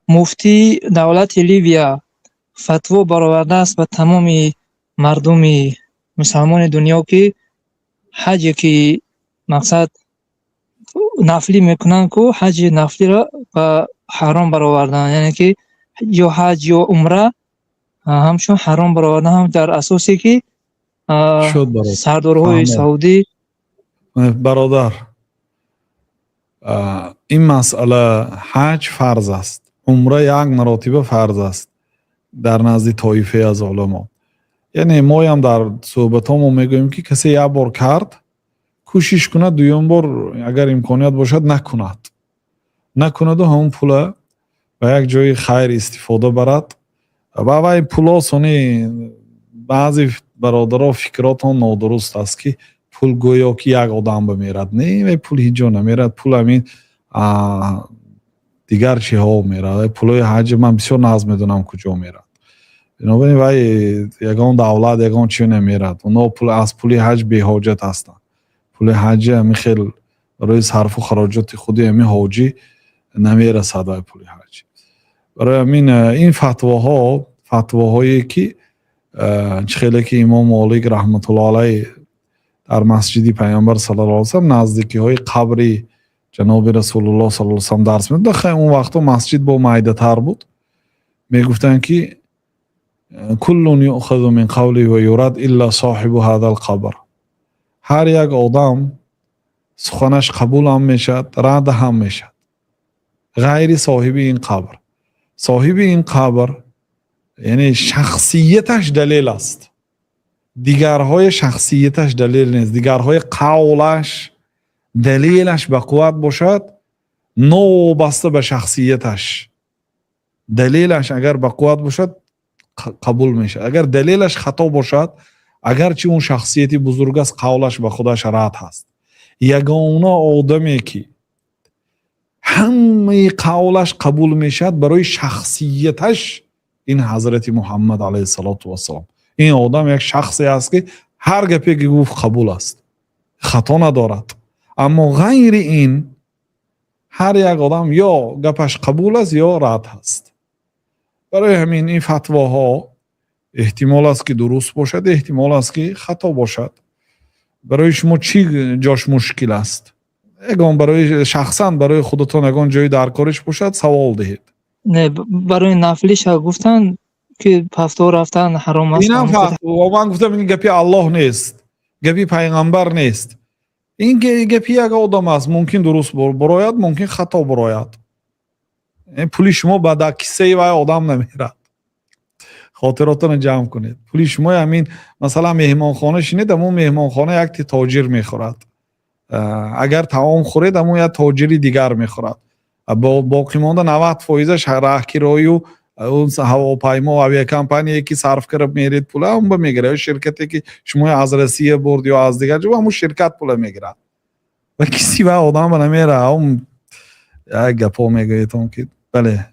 مفتی دولت لیبیا فتوا برآورده است به تمام مردم مسلمان دنیا که حج که مقصد نفلی میکنن که حج نفلی را به حرام برآوردن، یعنی که یا حج یا عمره همشون حرام برآوردن، هم در اساسی که شد برات سردارهای فهمید سعودی. برادر. این مسئله حج فرض است، عمره یک مراتبه فرض است در نزد طایفه از علما. یعنی ما هم در صحبتامون میگوییم که کسی یک بار کرد کوشش کند دویم بار اگر امکانیت باشد نکند و همون پول به یک جای خیر استفاده برد. و این پولا سونی بعضی برادرها فکراتان نادرست است که پول گویا که یک آدم بمیرد. نه، پول هیچ جا نمیرد. پول همین دیگر چی ها میرد. پولای حج من بسیار ناز میدونم کجا میرد. بنابراین وای یگان دولت یگان چی نمیرد. اونا پول از پول حج بی حاجت هستند. پول حج همین خیلی برای صرف و خراجات خودی همین حاجی نمیرسد به پول حج. برای همین این فتواهایی که خیلی که امام مالک رحمت الله علیه در مسجد پیامبر صلی الله علیه و سلم نزدیکی های قبر جناب رسول الله صلی الله علیه و سلم درس می‌داد. خیلی اون وقتا مسجد با معده تر بود. میگفتن که کل یؤخذ من قوله و یرد الا صاحب هذا القبر. هر یک آدم سخنش قبول هم میشد، رد هم میشد، غیر صاحب این قبر. صاحب این قبر یعنی شخصیتش دلیل است، دیگرهای شخصیتش دلیل نیست. دیگرهای قولش دلیلش به قوت باشد، نوبسته به شخصیتش دلیلش اگر به قوت باشد قبول میشه. اگر دلیلش خطا باشد، اگرچه اون شخصیتی بزرگ است، قولش به خودش رد هست. یگانه آدمی که همه قولش قبول میشد برای شخصیتش این حضرت محمد علیه السلام. این آدم یک شخصی است که هر گپی که گفت قبول است، خطا ندارد. اما غیر این هر یک آدم یا گپش قبول است یا رد هست. برای همین این فتواها احتمال است که درست باشد، احتمال است که خطا باشد. برای شما چی جاش مشکل است؟ اگه برای شخصا برای خودتان اگه جای در کارش باشد سوال دهید. نه، برای نفلیش گفتن که فتوا رفتن حرام است. این فتوا من گفتم این گپی الله نیست، گپی پیغمبر نیست. این گپی یک آدم است، ممکن درست براید، ممکن خطا براید. این پولی شما به کیسه و آدم نمیرد. خاطراتون جمع کنید. پولی شما همین مثلا مهمانخانه شینید، اما مهمانخانه یک تاجر میخورد. اگر طعام خورید اما یک تاجری دیگر میخورد. باقی مانده 90% راهکیرایی و اون هواپیما و آویاکمپانی که صرف کرد میرید پول اون به میگیره. شرکتی که شما از روسیه برد یا از دیگر جا همون شرکت پول میگیره و کسی و آدم نمیره. اون یک گپا میگه که بله